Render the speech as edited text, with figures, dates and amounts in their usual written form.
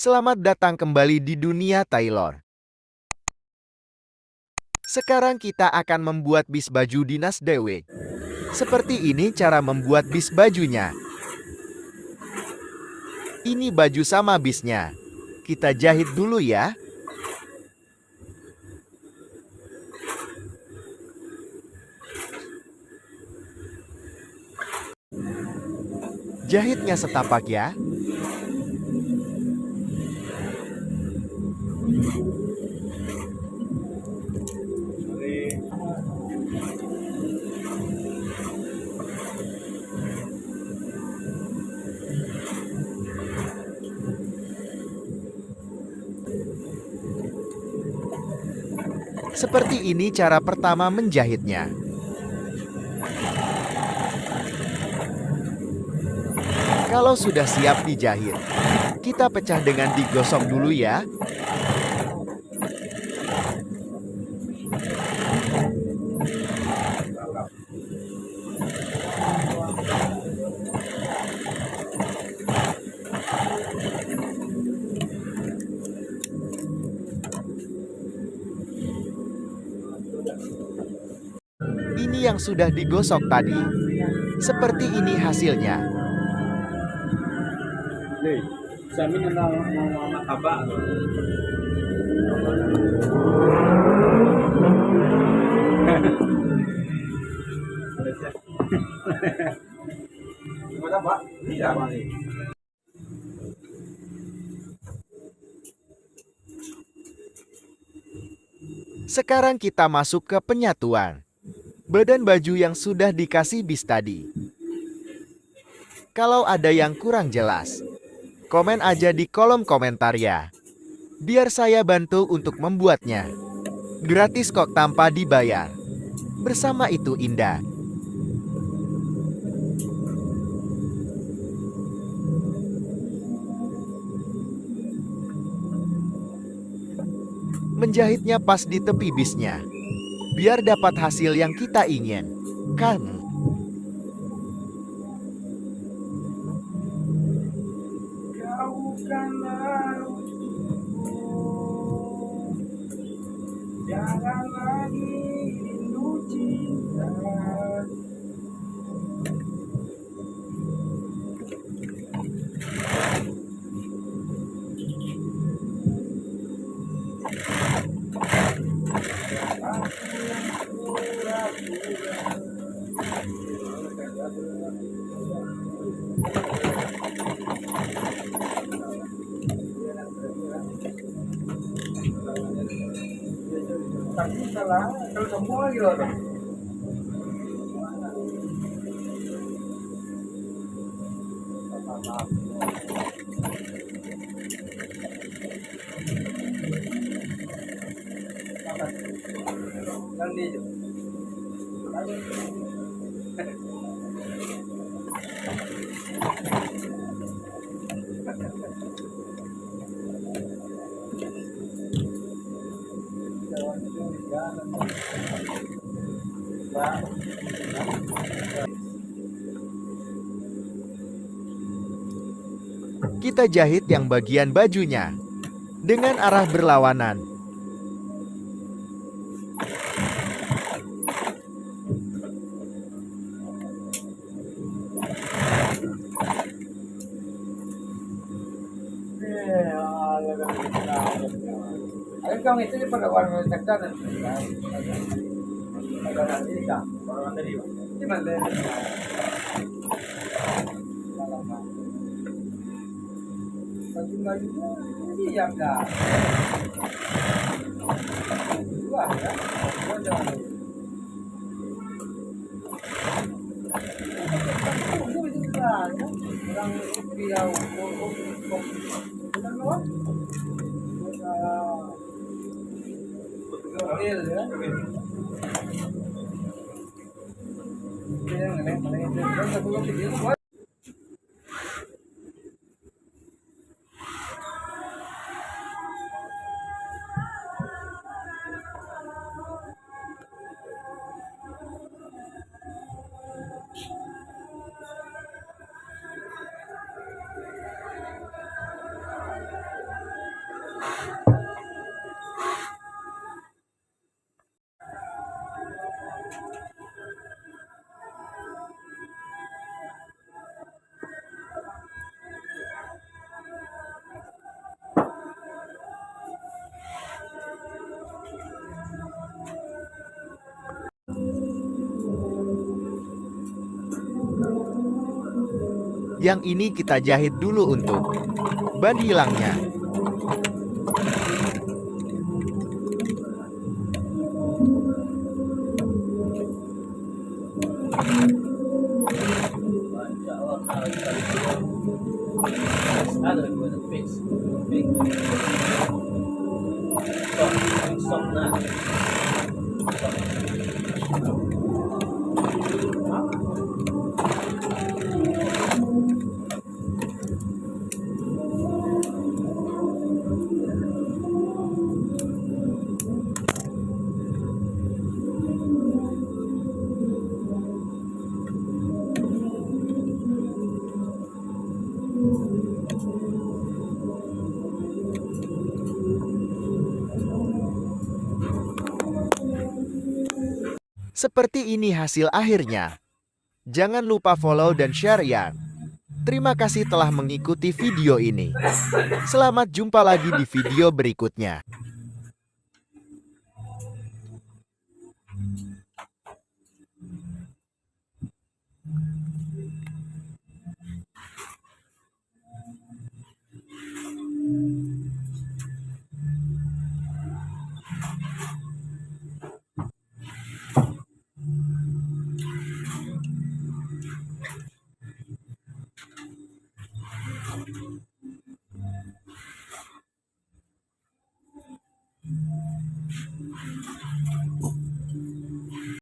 Selamat datang kembali di dunia Taylor. Sekarang kita akan membuat bis baju dinas Dewi. Seperti ini cara membuat bis bajunya. Ini baju sama bisnya. Kita jahit dulu ya. Jahitnya setapak ya. Seperti ini cara pertama menjahitnya. Kalau sudah siap dijahit, kita pecah dengan digosok dulu ya. Ini yang sudah digosok tadi. Seperti ini hasilnya. Sekarang kita masuk ke penyatuan. Badan baju yang sudah dikasih bis tadi. Kalau ada yang kurang jelas, komen aja di kolom komentar ya. Biar saya bantu untuk membuatnya. Gratis kok tanpa dibayar. Bersama itu indah. Menjahitnya pas di tepi bisnya. Biar dapat hasil yang kita ingin. Kan? Jangan lagi rindu cinta. Tapi salah, kalau semua gimana? Kita jahit yang bagian bajunya dengan arah berlawanan. Kang itu di pada warna tekan ada nanti kang warna tadi di mana baju ini yang dah dua kan dua jangan orang dia Yang ini kita jahit dulu untuk ban hilangnya. Seperti ini hasil akhirnya. Jangan lupa follow dan share ya. Terima kasih telah mengikuti video ini. Selamat jumpa lagi di video berikutnya.